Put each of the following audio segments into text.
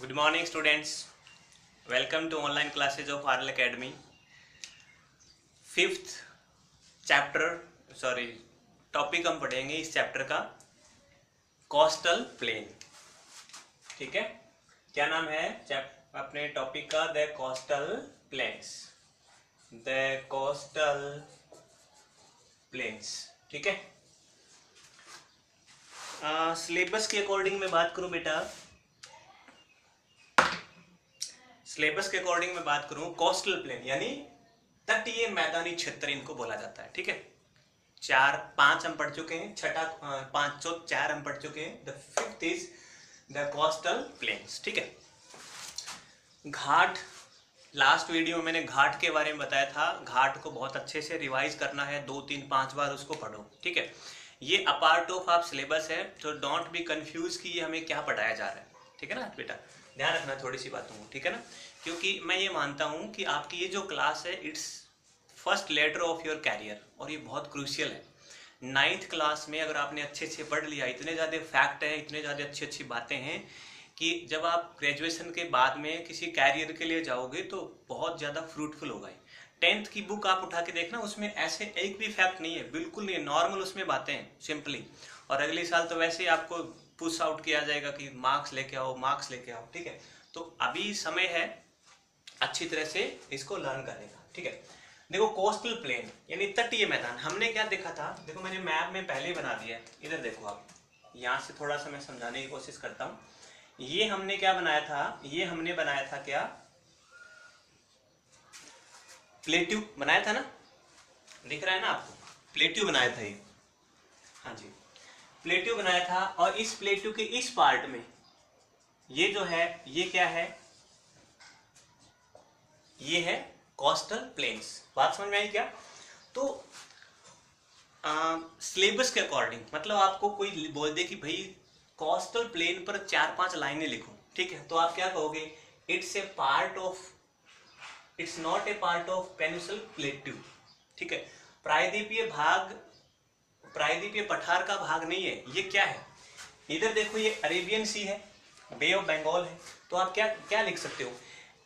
Good morning students. Welcome to online classes of RL Academy. Fifth topic हम पढ़ेंगे इस chapter का coastal plain. ठीक है, क्या नाम है अपने टॉपिक का? The coastal planes. The coastal plains. ठीक है, सिलेबस के अकॉर्डिंग मैं बात करूं बेटा, सिलेबस के अकॉर्डिंग मैं बात करूं, कोस्टल प्लेन यानी तटीय मैदानी क्षेत्र इनको बोला जाता है। ठीक है, 4-5 हम पढ़ चुके हैं, छठा 4 हम पढ़ चुके हैं। The fifth is the coastal plains. ठीक है, घाट, लास्ट वीडियो में मैंने घाट के बारे में बताया था। घाट को बहुत अच्छे से रिवाइज करना है, 2-3-5 बार उसको पढ़ो। ठीक है, ये अ पार्ट ऑफ आप सिलेबस है, तो डोंट बी कंफ्यूज कि ये हमें क्या पढ़ाया जा रहा है। ठीक है ना बेटा, ध्यान रखना थोड़ी सी बातों को। ठीक है ना, क्योंकि मैं ये मानता हूं कि आपकी ये जो क्लास है it's first letter of your career, और ये बहुत क्रूशियल है। 9th क्लास में अगर आपने अच्छे से पढ़ लिया, इतने ज़्यादा फैक्ट है, इतने ज़्यादा अच्छी अच्छी बातें हैं कि जब आप ग्रेजुएशन के बाद में किसी कैरियर के लिए जाओगे तो बहुत ज़्यादा फ्रूटफुल होगा। 10th की बुक आप उठा के देखना, उसमें ऐसे एक भी फैक्ट नहीं है, बिल्कुल नहीं, नॉर्मल उसमें बातें हैं सिंपली। और अगले साल तो वैसे ही आपको पुश आउट किया जाएगा कि मार्क्स लेके आओ, मार्क्स लेके आओ। ठीक है, तो अभी समय है अच्छी तरह से इसको लर्न करने का। ठीक है, देखो कोस्टल प्लेन यानी तटीय मैदान, हमने क्या देखा था? देखो मैंने मैप में पहले ही बना दिया है, इधर देखो आप, यहाँ से थोड़ा सा मैं समझाने की कोशिश करता हूँ। ये हमने क्या बनाया था? ये हमने बनाया था क्या? प्लेट्यू बनाया था ना, दिख रहा है ना आपको? प्लेट्यू बनाया था ये, हाँ जी, प्लेट्यू बनाया था। और इस प्लेट्यू के इस पार्ट में ये जो है, ये क्या है? ये है कोस्टल प्लेन्स। बात समझ में आई क्या? तो सिलेबस के अकॉर्डिंग, मतलब आपको कोई बोल दे कि भाई कोस्टल प्लेन पर 4-5 लाइनें लिखो, ठीक है, तो आप क्या कहोगे? It's a part of, it's not a part of peninsular plateau. ठीक है, प्रायद्वीपीय भाग, प्रायद्वीपीय पठार का भाग नहीं है। ये क्या है? इधर देखो, ये अरेबियन सी है, बे ऑफ बंगाल है, तो आप क्या क्या लिख सकते हो?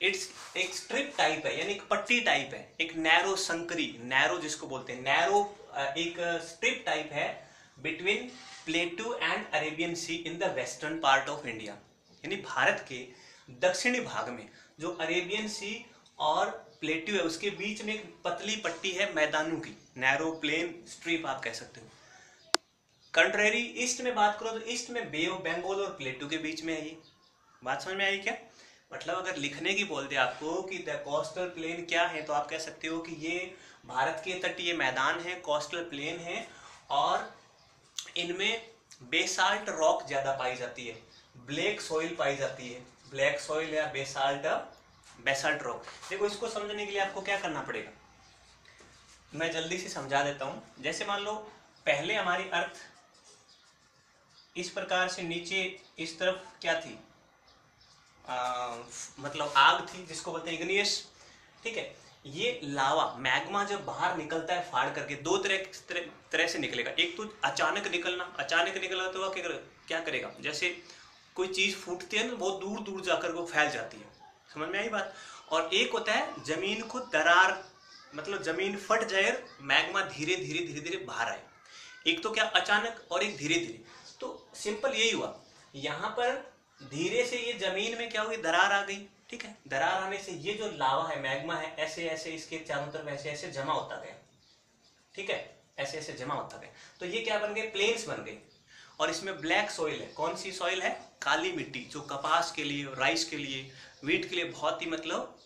इट्स एक स्ट्रिप टाइप है, यानी एक पट्टी टाइप है, एक नैरो संकरी, नैरो जिसको बोलते हैं, नैरो एक स्ट्रिप टाइप है between plateau and Arabian sea in the western part of India. यानी भारत के दक्षिणी भाग में जो अरेबियन सी और प्लेट्यू है उसके बीच में एक पतली पट्टी है मैदानों की, नैरो प्लेन स्ट्रिप आप कह सकते हो। कंट्रेरी ईस्ट में बात करो तो ईस्ट में बे ऑफ बंगाल और प्लेट्यू के बीच में है ये। बात समझ में आई क्या? मतलब अगर लिखने की बोलते आपको कि द कोस्टल प्लेन क्या है, तो आप कह सकते हो कि ये भारत के तटीय मैदान है, कोस्टल प्लेन है, और इनमें बेसाल्ट रॉक ज्यादा पाई जाती है, ब्लैक सॉइल पाई जाती है, ब्लैक सॉइल या बेसाल्ट रॉक। देखो, इसको समझने के लिए आपको क्या करना पड़ेगा, मैं जल्दी से समझा देता हूं। जैसे मान लो पहले हमारी अर्थ इस प्रकार से नीचे इस तरफ क्या थी, मतलब आग थी जिसको बोलते हैं इग्नियस। ठीक है, ये लावा मैग्मा जब बाहर निकलता है फाड़ करके, दो तरह से निकलेगा। एक तो अचानक निकलना, अचानक निकलना तो क्या करेगा? जैसे कोई चीज फूटती है ना, बहुत दूर दूर जाकर वो फैल जाती है। समझ में आई बात? और एक होता है जमीन को दरार, मतलब जमीन फट जाए, मैग्मा धीरे धीरे धीरे धीरे बाहर आए। एक तो क्या अचानक, और एक धीरे धीरे। तो सिंपल यही हुआ, यहाँ पर धीरे से ये जमीन में क्या हुई, दरार आ गई। ठीक है, दरार आने से ये जो लावा है, मैग्मा है, ऐसे ऐसे इसके चारों तरफ ऐसे ऐसे जमा होता गया। ठीक है, ऐसे ऐसे जमा होता गया, तो ये क्या बन गए? प्लेन्स बन गए। और इसमें ब्लैक सॉइल है। कौन सी सॉइल है? काली मिट्टी, जो कपास के लिए, राइस के लिए, वीट के लिए बहुत ही मतलब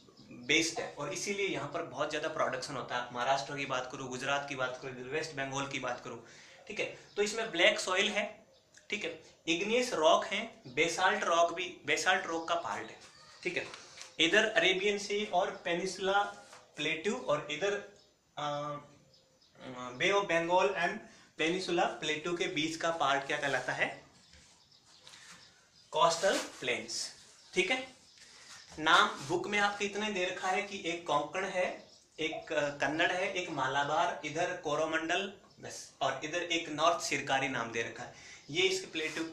बेस्ड है, और इसीलिए यहाँ पर बहुत ज्यादा प्रोडक्शन होता है। महाराष्ट्र की बात करो, गुजरात की बात करो, वेस्ट बंगाल की बात करो। ठीक है, तो इसमें ब्लैक सॉइल है। ठीक है, इग्नियस रॉक है, बेसाल्ट रॉक भी बेसाल्ट रॉक का पार्ट है। ठीक है, इधर अरेबियन सी और पेनिनसुला प्लेट्यू, और इधर bay of Bengal and peninsula plateau के बीच का पार्ट क्या कहलाता है? Coastal plains. ठीक है, नाम बुक में आपके इतने दे रखा है कि एक कोंकण है, एक कन्नड़ है, एक मालाबार, इधर कोरोमंडल, बस, और इधर एक नॉर्थ सिरकारी नाम दे रखा है। ये इसके प्लेट्यू,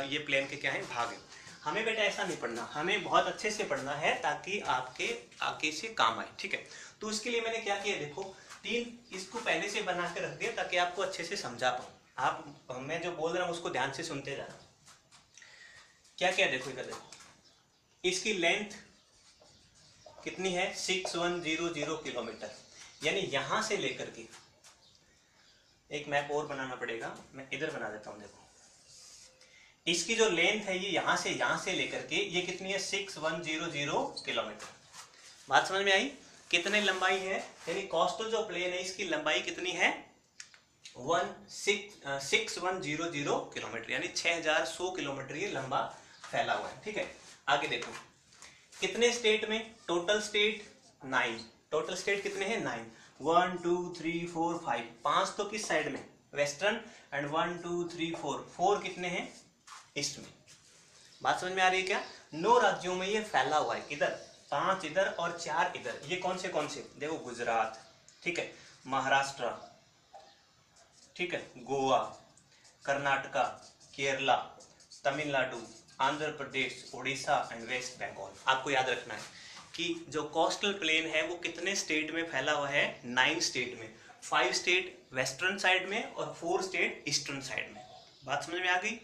ये प्लेन के क्या है? भाग है। हमें बेटा ऐसा नहीं पढ़ना, हमें बहुत अच्छे से पढ़ना है ताकि आपके आगे से काम आए, ठीक है। तो उसके लिए मैंने क्या किया, देखो 3 इसको पहले से बना के रख दिया ताकि आपको अच्छे से समझा पाऊँ। आप मैं जो बोल रहा हूँ उसको ध्यान से सुनते जाना। क्या क्या देखो इधर देखो, इसकी लेंथ कितनी है 6100 किलोमीटर, यानी यहां से लेकर के, एक मैप और बनाना पड़ेगा, मैं इधर बना देता हूं। देखो इसकी जो लेंथ है ये यहां से लेकर के ये कितनी है 6100 किलोमीटर। बात समझ में आई? कितनी लंबाई है, यानी कोस्टल जो प्लेन है इसकी लंबाई कितनी है 6100 किलोमीटर, यानी 6100 किलोमीटर ये लंबा फैला हुआ है, ठीक है। आगे देखो कितने स्टेट में, टोटल स्टेट 9, टोटल स्टेट कितने हैं 9, 1 2 3 4 5, 5 तो किस साइड में वेस्टर्न, एंड 1 2 3 4 कितने हैं ईस्ट में। बात समझ में आ रही है क्या? 9 राज्यों में ये फैला हुआ है, किधर 5 इधर और 4 इधर। ये कौन से देखो गुजरात, ठीक है, महाराष्ट्र, ठीक है, गोवा, कर्नाटका, केरला, तमिलनाडु, आंध्र प्रदेश, उड़ीसा एंड वेस्ट बंगाल। आपको याद रखना है कि जो कोस्टल प्लेन है वो कितने स्टेट में फैला हुआ है 9 स्टेट में, 5 स्टेट वेस्टर्न साइड में और 4 स्टेट ईस्टर्न साइड में। बात समझ में आ गई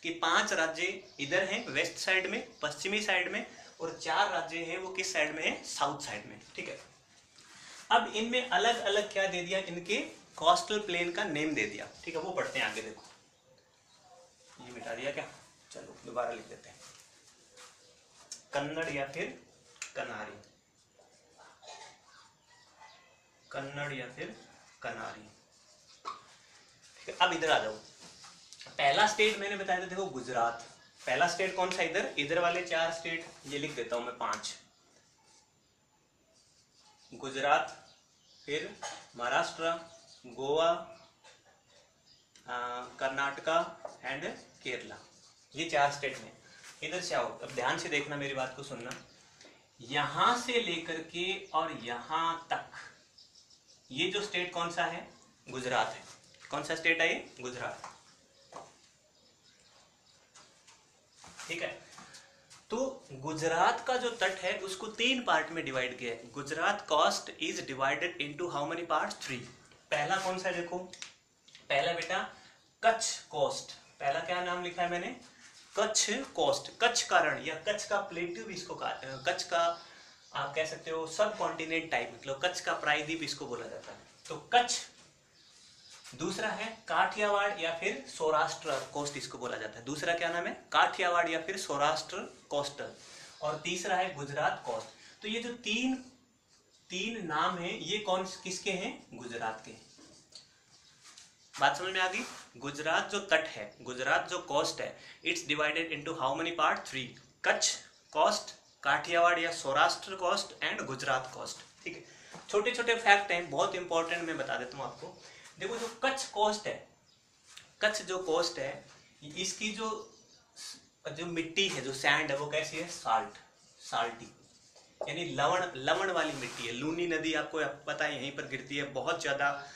कि 5 राज्य इधर हैं वेस्ट साइड में, पश्चिमी साइड में, और 4 राज्य हैं वो किस साइड में है साउथ साइड में, ठीक है। अब इनमें अलग अलग क्या दे दिया, इनके कोस्टल प्लेन का नेम दे दिया, ठीक है। वो पढ़ते हैं आगे। देखो ये मिटा दिया क्या, चलो दोबारा लिख देते हैं, कन्नड़ या फिर कनारी, कन्नड़ या फिर कनारी, ठीक है। अब इधर आ जाओ, पहला स्टेट मैंने बताया था देखो गुजरात। पहला स्टेट कौन सा, इधर वाले 4 स्टेट ये लिख देता हूं मैं 5, गुजरात, फिर महाराष्ट्र, गोवा, कर्नाटका एंड केरला, ये 4 स्टेट में। इधर से आओ, अब ध्यान से देखना, मेरी बात को सुनना, यहां से लेकर के और यहां तक ये जो स्टेट कौन सा है गुजरात है। कौन सा स्टेट है ये गुजरात, ठीक है। तो गुजरात का जो तट है उसको 3 पार्ट में डिवाइड किया है। Gujarat coast is divided into how many parts 3। पहला कौन सा है देखो, पहला बेटा कच्छ कोस्ट, पहला क्या नाम लिखा है मैंने कच्छ कोस्ट, कच्छ का रण या कच्छ का प्लेट्यू भी इसको कच्छ का आप कह सकते हो सब कॉन्टिनेंट टाइप, मतलब कच्छ का प्रायद्वीप इसको बोला जाता है, तो कच्छ। दूसरा है काठियावाड़ या फिर सौराष्ट्र कोस्ट इसको बोला जाता है, दूसरा क्या नाम है काठियावाड़ या फिर सौराष्ट्र कोस्टल, और तीसरा है गुजरात कोस्ट। तो ये जो तीन नाम है ये कौन किसके हैं गुजरात के। बात समझ में आ गई? गुजरात जो तट है, गुजरात जो कोस्ट है, it's divided into how many part 3, Kutch coast, Kathiawar या Saurashtra coast and Gujarat coast, ठीक है। छोटे छोटे फैक्ट हैं बहुत इंपॉर्टेंट, मैं बता देता हूँ आपको। देखो जो कच्छ कोस्ट है, कच्छ जो कोस्ट है, इसकी जो मिट्टी है, जो सैंड है वो कैसी है साल्टी, यानी लवण वाली मिट्टी है। लूनी नदी आपको पता है यहीं पर गिरती है, बहुत ज्यादा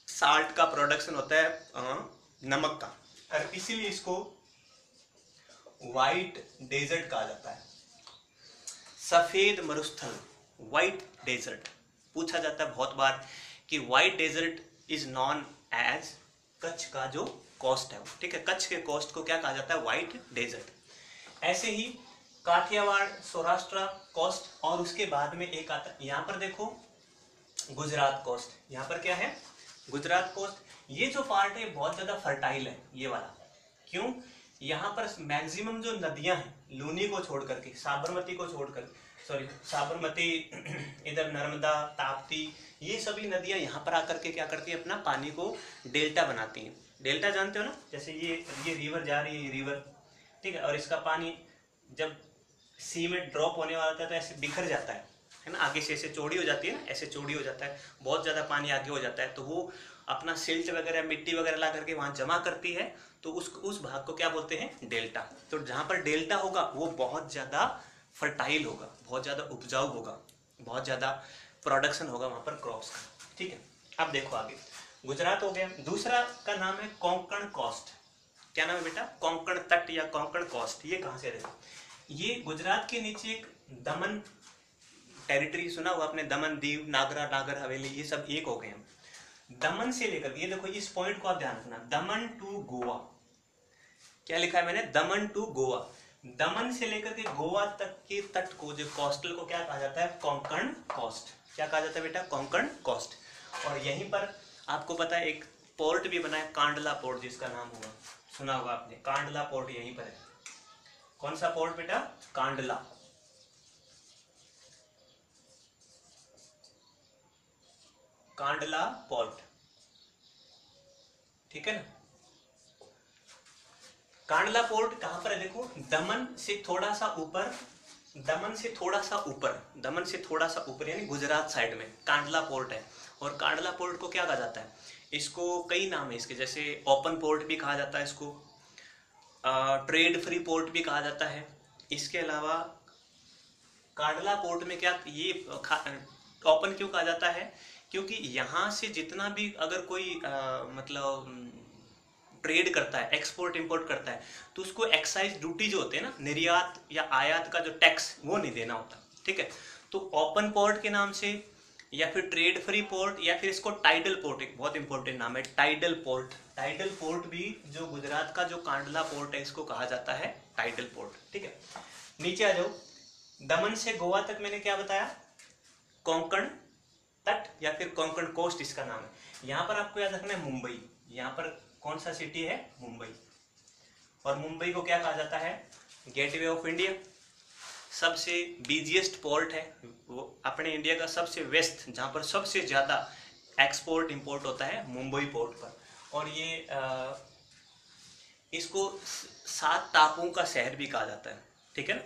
साल्ट का प्रोडक्शन होता है नमक का, और इसीलिए इसको व्हाइट डेजर्ट कहा जाता है, सफेद मरुस्थल, व्हाइट डेजर्ट। पूछा जाता है बहुत बार कि white desert is known as Kutch का जो कोस्ट है, ठीक है, कच्छ के कोस्ट को क्या कहा जाता है व्हाइट डेजर्ट। ऐसे ही काठियावाड़ सौराष्ट्र कोस्ट, और उसके बाद में एक आता है यहाँ पर देखो गुजरात कोस्ट, यहाँ पर क्या है गुजरात कोस्ट। ये जो पार्ट है बहुत ज्यादा फर्टाइल है ये वाला, क्यों? यहाँ पर मैक्सिमम जो नदियां हैं लूनी को छोड़ करके, साबरमती को छोड़कर, सॉरी साबरमती, इधर नर्मदा, ताप्ती, ये सभी नदियां यहाँ पर आकर के क्या करती है अपना पानी को डेल्टा बनाती हैं। डेल्टा जानते हो ना, जैसे ये रिवर जा रही है, ये रिवर, ठीक है, और इसका पानी जब सी में ड्रॉप होने वाला होता है तो ऐसे बिखर जाता है ना, आगे से ऐसे चौड़ी हो जाती है ना, ऐसे चौड़ी हो जाता है, बहुत ज्यादा पानी आगे हो जाता है, तो वो अपना सिल्ट वगैरह मिट्टी वगैरह ला करके वहां जमा करती है, तो उस भाग को क्या बोलते हैं डेल्टा। तो जहां पर डेल्टा होगा वो बहुत ज्यादा फर्टाइल होगा, बहुत ज्यादा उपजाऊ होगा, बहुत ज्यादा प्रोडक्शन होगा वहां पर क्रॉप्स का, ठीक है। अब देखो आगे, गुजरात हो गया। दूसरा का नाम है कोंकण कोस्ट, क्या नाम है बेटा, कोंकण तट या कोंकण कोस्ट। ये कहां से है देखो, ये गुजरात के नीचे एक दमन टेरिटरी सुना हुआ आपने, दमन दीव नागरा नागर हवेली, ये सब एक हो गए हैं। दमन से लेकर ये देखो, इस पॉइंट को आप ध्यान रखना, दमन टू गोवा, क्या लिखा है मैंने, दमन टू गोवा। दमन से लेकर के गोवा तक के तट को, जो कोस्टल को क्या कहा जाता है, कोंकण कोस्ट। क्या कहा जाता है बेटा, कोंकण कोस्ट। और यहीं पर आपको पता है एक पोर्ट भी बना है, कांडला पोर्ट, जिसका नाम हुआ सुना होगा आपने, कांडला पोर्ट यहीं पर है। कौन सा पोर्ट बेटा, कांडला। कांडला पोर्ट, ठीक है ना। कांडला पोर्ट कहां पर है देखो, दमन से थोड़ा सा ऊपर, दमन से थोड़ा सा ऊपर, दमन से थोड़ा सा ऊपर यानी गुजरात साइड में कांडला पोर्ट है। और कांडला पोर्ट को क्या कहा जाता है, इसको कई नाम है इसके, जैसे ओपन पोर्ट भी कहा जाता है इसको, ट्रेड फ्री पोर्ट भी कहा जाता है। इसके अलावा कांडला पोर्ट में क्या, ये ओपन क्यों कहा जाता है, क्योंकि यहाँ से जितना भी अगर कोई मतलब ट्रेड करता है, एक्सपोर्ट इंपोर्ट करता है, तो उसको एक्साइज ड्यूटी जो होते हैं ना, निर्यात या आयात का जो टैक्स, वो नहीं देना होता, ठीक है। तो ओपन पोर्ट के नाम से, या फिर ट्रेड फ्री पोर्ट, या फिर इसको टाइडल पोर्ट, एक बहुत इंपॉर्टेंट नाम है टाइडल पोर्ट। टाइडल पोर्ट भी जो गुजरात का जो कांडला पोर्ट है, इसको कहा जाता है टाइडल पोर्ट, ठीक है। नीचे आ जाओ, दमन से गोवा तक मैंने क्या बताया, कोंकण तट या फिर कोंकण कोस्ट इसका नाम है। यहां पर आपको याद रखना है मुंबई, यहां पर कौन सा सिटी है, मुंबई। और मुंबई को क्या कहा जाता है, गेटवे ऑफ इंडिया, सबसे बिजिएस्ट पोर्ट है वो अपने इंडिया का, सबसे वेस्ट, जहां पर सबसे ज्यादा एक्सपोर्ट इंपोर्ट होता है, मुंबई पोर्ट पर। और ये इसको 7 टापुओं का शहर भी कहा जाता है, ठीक है ना।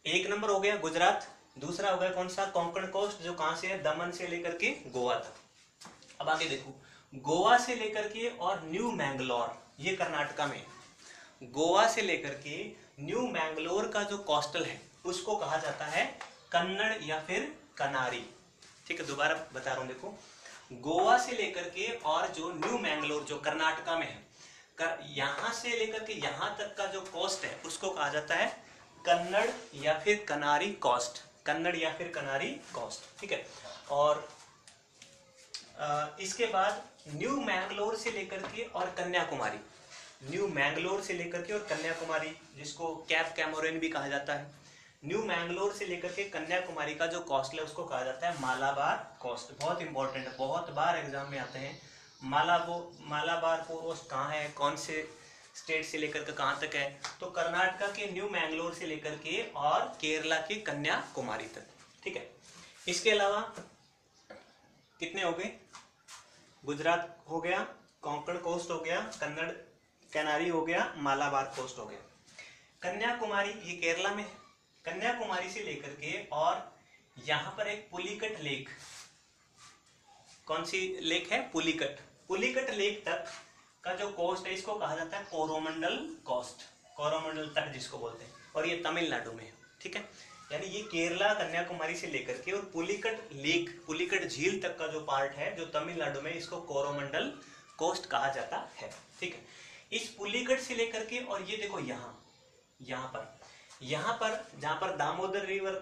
एक नंबर हो गया गुजरात, दूसरा हो गया कौन सा, कोंकण कोस्ट, जो कहां से है, दमन से लेकर के गोवा तक। अब आगे देखो, गोवा से लेकर के और न्यू मैंगलोर, ये कर्नाटका में, गोवा से लेकर के न्यू मैंगलोर का जो कोस्टल है, उसको कहा जाता है कन्नड़ या फिर कनारी, ठीक है। दोबारा बता रहा हूं देखो, गोवा से लेकर के और जो न्यू मैंगलोर जो कर्नाटका में है, यहां से लेकर के यहां तक का जो कोस्ट है, उसको कहा जाता है कन्नड़ या फिर कनारी कोस्ट, कन्नड़ या फिर कनारी कोस्ट, ठीक है। और इसके बाद न्यू मैंगलोर से लेकर के और कन्याकुमारी, न्यू मैंगलोर से लेकर के और कन्याकुमारी, जिसको कैप कैमोरेन भी कहा जाता है, न्यू मैंगलोर से लेकर के कन्याकुमारी का जो कोस्ट है, उसको कहा जाता है मालाबार कोस्ट। बहुत इंपॉर्टेंट है, बहुत बार एग्जाम में आते हैं। मालाबार कोस्ट कहाँ है, कौन से स्टेट से लेकर के कहाँ तक है, तो कर्नाटका के न्यू मैंगलोर से लेकर के और केरला के कन्याकुमारी तक, ठीक है। इसके अलावा कितने हो गए, गुजरात हो गया, कोंकण कोस्ट हो गया, कन्नड़ कैनारी हो गया, मालाबार कोस्ट हो गया। कन्याकुमारी ये केरला में है, कन्याकुमारी से लेकर के और यहां पर एक पुलिकट लेक, कौन सी लेक है, पुलिकट, पुलिकट लेक तक का जो कोस्ट है, इसको कहा जाता है कोरोमंडल कोस्ट, कोरोमंडल तट जिसको बोलते हैं, और ये तमिलनाडु में है, ठीक है। यानी ये केरला कन्याकुमारी से लेकर के और पुलिकट लेक, पुलिकट झील तक का जो पार्ट है जो तमिलनाडु में, इसको कोरोमंडल कोस्ट कहा जाता है, ठीक है। इस पुलिकट से लेकर के और ये देखो यहाँ पर जहां पर दामोदर रिवर,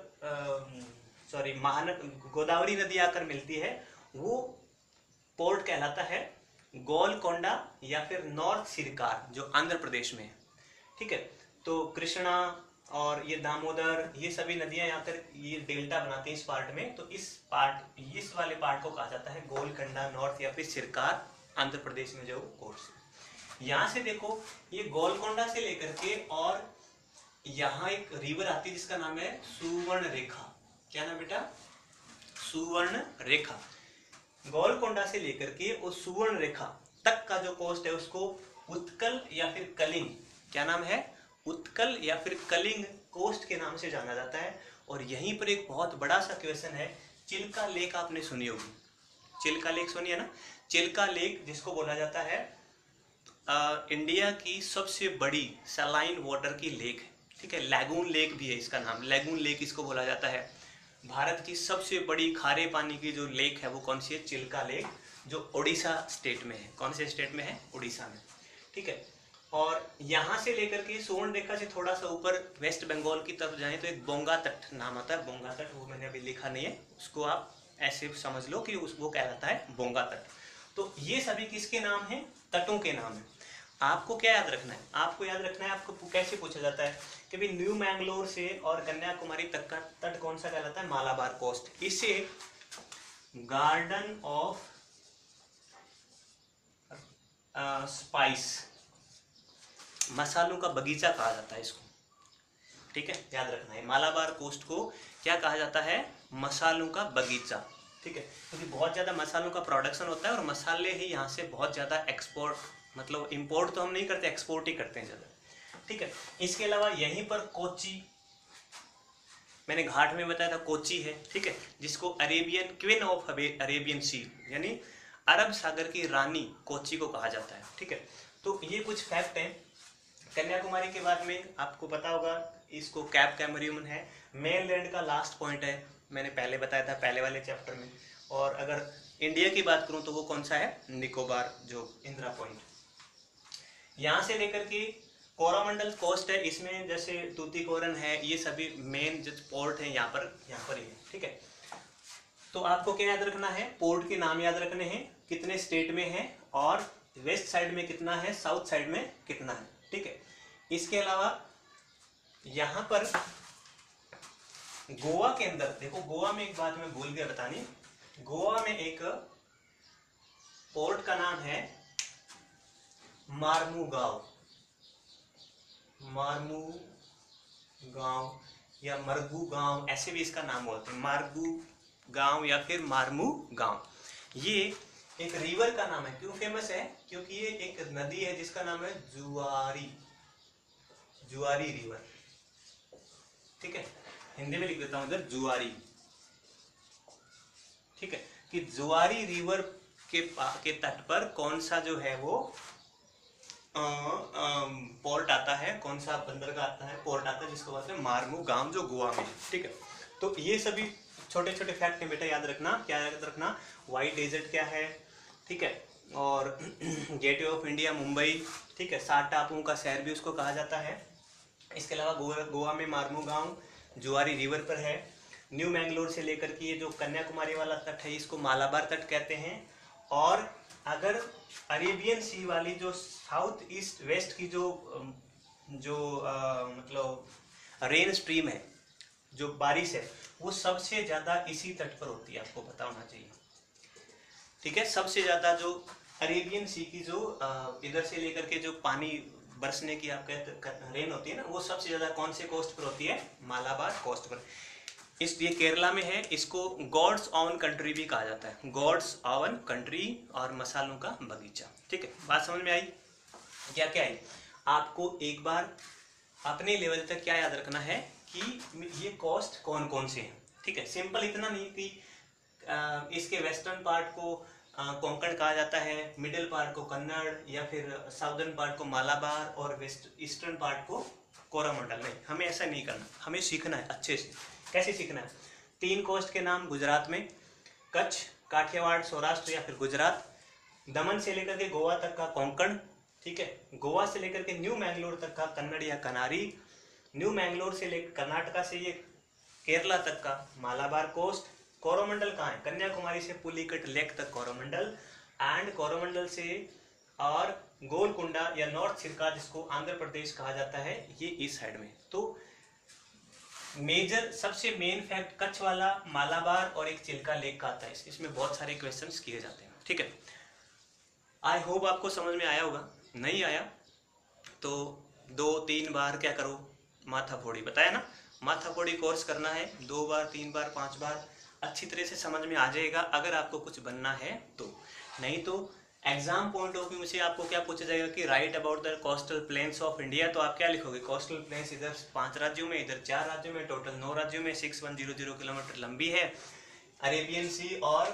सॉरी गोदावरी नदी आकर मिलती है, वो पोर्ट कहलाता है गोलकोंडा या फिर नॉर्थ सिरकार, जो आंध्र प्रदेश में है, ठीक है। तो कृष्णा और ये दामोदर, ये सभी नदियां यहाँ पर ये डेल्टा बनाती हैं इस पार्ट में, तो इस वाले पार्ट को कहा जाता है गोलकोंडा नॉर्थ या फिर सिरकार, आंध्र प्रदेश में जो कोर्स। यहाँ से देखो, ये गोलकोंडा से लेकर के और यहाँ एक रिवर आती है जिसका नाम है सुवर्ण रेखा। क्या नाम बेटा, सुवर्ण रेखा। गोलकोंडा से लेकर के और सुवर्ण रेखा तक का जो कोस्ट है, उसको उत्कल या फिर कलिंग, क्या नाम है, उत्कल या फिर कलिंग कोस्ट के नाम से जाना जाता है। और यहीं पर एक बहुत बड़ा सा क्वेश्चन है, चिल्का लेक आपने सुनी होगी, चिल्का लेक सुनी है ना, चिल्का लेक जिसको बोला जाता है इंडिया की सबसे बड़ी सलाइन वाटर की लेक है, ठीक है। लैगून लेक भी है इसका नाम, लैगून लेक इसको बोला जाता है। भारत की सबसे बड़ी खारे पानी की जो लेक है वो कौन सी है, चिल्का लेक, जो उड़ीसा स्टेट में है। कौन से स्टेट में है? उड़ीसा में, ठीक है। और यहाँ से लेकर के सुवर्ण रेखा से थोड़ा सा ऊपर वेस्ट बंगाल की तरफ जाएं तो एक बोंगा तट नाम आता है, बोंगा तट, वो मैंने अभी लिखा नहीं है, उसको आप ऐसे समझ लो कि वो कहलाता है बोंगा तट। तो ये सभी किसके नाम हैं? तटों के नाम है। आपको क्या याद रखना है? आपको याद रखना है, आपको कैसे पूछा जाता है कि भाई न्यू मैंगलोर से और कन्याकुमारी तक का तट कौन सा कहलाता है? मालाबार कोस्ट। इसे गार्डन ऑफ स्पाइस, मसालों का बगीचा कहा जाता है इसको, ठीक है, याद रखना है। मालाबार कोस्ट को क्या कहा जाता है? मसालों का बगीचा, ठीक है, क्योंकि बहुत ज़्यादा मसालों का प्रोडक्शन होता है और मसाले ही यहाँ से बहुत ज़्यादा एक्सपोर्ट, मतलब इंपोर्ट तो हम नहीं करते, एक्सपोर्ट ही करते हैं ज़्यादा, ठीक है। इसके अलावा यहीं पर कोची, मैंने घाट में बताया था कोची है, ठीक है, जिसको अरेबियन क्वीन ऑफ अरेबियन सी यानी अरब सागर की रानी कोची को कहा जाता है, ठीक है। तो ये कुछ फैक्ट हैं। कन्याकुमारी के बाद में आपको पता होगा इसको कैप कैमरियन है, मेनलैंड का लास्ट पॉइंट है, मैंने पहले बताया था पहले वाले चैप्टर में। और अगर इंडिया की बात करूं तो वो कौन सा है? निकोबार, जो इंदिरा पॉइंट। यहाँ से लेकर के कोरामंडल कोस्ट है, इसमें जैसे तूतीकोरन है, ये सभी मेन जो पोर्ट है यहाँ पर ही है, ठीक है। तो आपको क्या याद रखना है? पोर्ट के नाम याद रखने हैं, कितने स्टेट में है और वेस्ट साइड में कितना है, साउथ साइड में कितना है, ठीक है। इसके अलावा यहाँ पर गोवा के अंदर देखो, गोवा में एक बात मैं भूल गया बतानी, गोवा में एक पोर्ट का नाम है मार्मुगांव, मार्मुगांव या मरगुगांव, ऐसे भी इसका नाम बोलते हैं, मार्गुगांव या फिर मार्मुगांव। ये एक रिवर का नाम है। क्यों फेमस है? क्योंकि ये एक नदी है जिसका नाम है जुआरी रिवर, ठीक है, हिंदी में लिख देता हूं इधर जुआरी, ठीक है, कि जुआरी रिवर के तट पर कौन सा जो है वो पोर्ट आता है, कौन सा बंदर का आता है, पोर्ट आता है, जिसको बोलते हैं मार्मुगांव, जो गोवा में है, ठीक है। तो ये सभी छोटे छोटे फैक्ट है बेटा, याद रखना। क्या याद रखना? व्हाइट डेजर्ट क्या है, ठीक है, और गेटवे ऑफ इंडिया मुंबई, ठीक है, 7 टापुओं का शहर भी उसको कहा जाता है। इसके अलावा गोवा में मार्मुगांव जुआरी रिवर पर है। न्यू मैंगलोर से लेकर के ये जो कन्याकुमारी वाला तट है इसको मालाबार तट कहते हैं। और अगर अरेबियन सी वाली जो साउथ ईस्ट वेस्ट की जो मतलब रेन स्ट्रीम है, जो बारिश है, वो सबसे ज्यादा इसी तट पर होती है, आपको पता होना चाहिए, ठीक है। सबसे ज्यादा जो अरेबियन सी की जो इधर से लेकर के जो पानी बरसने की आप कहते रेन होती है ना, वो सबसे ज्यादा कौन से कोस्ट पर होती है? मालाबार कोस्ट पर। ये केरला में है। इसको गॉड्स ऑन कंट्री भी कहा जाता है, गॉड्स ऑन कंट्री और मसालों का बगीचा, ठीक है। बात समझ में आई? क्या क्या आई? आपको एक बार अपने लेवल तक क्या याद रखना है कि ये कोस्ट कौन कौन से हैं, ठीक है। सिंपल इतना नहीं कि इसके वेस्टर्न पार्ट को कोंकण कहा जाता है, मिडिल पार्ट को कन्नड़, या फिर साउदर्न पार्ट को मालाबार और वेस्ट ईस्टर्न पार्ट को कोरामंडल। नहीं, हमें ऐसा नहीं करना, हमें सीखना है अच्छे से। कैसे सीखना है? 3 कोस्ट के नाम गुजरात में, कच्छ, काठियावाड़, सौराष्ट्र या फिर गुजरात, दमन से लेकर के गोवा तक का कोंकण, ठीक है, गोवा से लेकर के न्यू मैंगलोर तक का कन्नड़ या कनारी, न्यू मैंगलोर से लेकर कर्नाटका से ये केरला तक का मालाबार कोस्ट, कोरोमंडल कहाँ है? कन्याकुमारी से पुलिकट लेक तक कोरोमंडल, एंड कोरोमंडल से और गोलकुंडा या नॉर्थ सिरका, जिसको आंध्र प्रदेश कहा जाता है, ये इस साइड में। तो मेजर सबसे मेन फैक्ट कच्छ वाला, मालाबार और एक चिल्का लेक का आता है। इसमें बहुत सारे क्वेश्चंस किए जाते हैं, ठीक है। आई होप आपको समझ में आया होगा। नहीं आया तो 2-3 बार क्या करो, माथा फोड़ी, बताया ना, माथा फोड़ी कोर्स करना है 2 बार 3 बार 5 बार, अच्छी तरह से समझ में आ जाएगा अगर आपको कुछ बनना है तो। नहीं तो एग्जाम पॉइंट ऑफ व्यू से आपको क्या पूछा जाएगा कि right about the coastal planes of India, तो आप क्या लिखोगे? कोस्टल प्लेन्स इधर 5 राज्यों में, इधर 4 राज्यों में, टोटल 9 राज्यों में, 6100 किलोमीटर लंबी है। अरेबियन सी और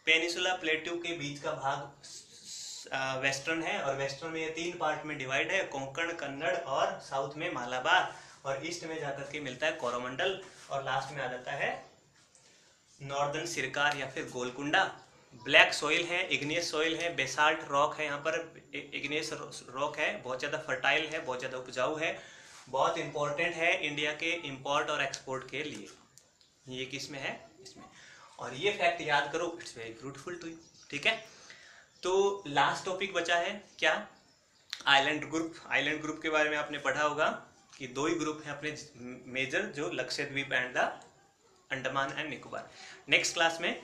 पेनिसुला प्लेट्यू के बीच का भाग वेस्टर्न है, और वेस्टर्न में ये 3 पार्ट में डिवाइड है, कोंकण, कन्नड़ और साउथ में मालाबार, और ईस्ट में जाकर के मिलता है कोरोमंडल, और लास्ट में आ जाता है नॉर्दर्न सिरकार या फिर गोलकुंडा, ब्लैक सॉइल है, इग्नियस सॉइल है, बेसाल्ट रॉक है, यहाँ पर इग्नियस रॉक है, बहुत ज़्यादा फर्टाइल है, बहुत ज़्यादा उपजाऊ है, बहुत इंपॉर्टेंट है इंडिया के इंपोर्ट और एक्सपोर्ट के लिए। ये किस में है, इसमें। और ये फैक्ट याद करो, it's very beautiful to you, ठीक है। तो लास्ट टॉपिक बचा है क्या, आइलैंड ग्रुप। आइलैंड ग्रुप के बारे में आपने पढ़ा होगा कि दो ही ग्रुप हैं अपने मेजर, जो Lakshadweep and the Andaman and Nicobar. Next class में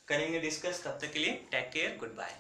करेंगे डिस्कस, तब तक के लिए टेक केयर, गुड बाय।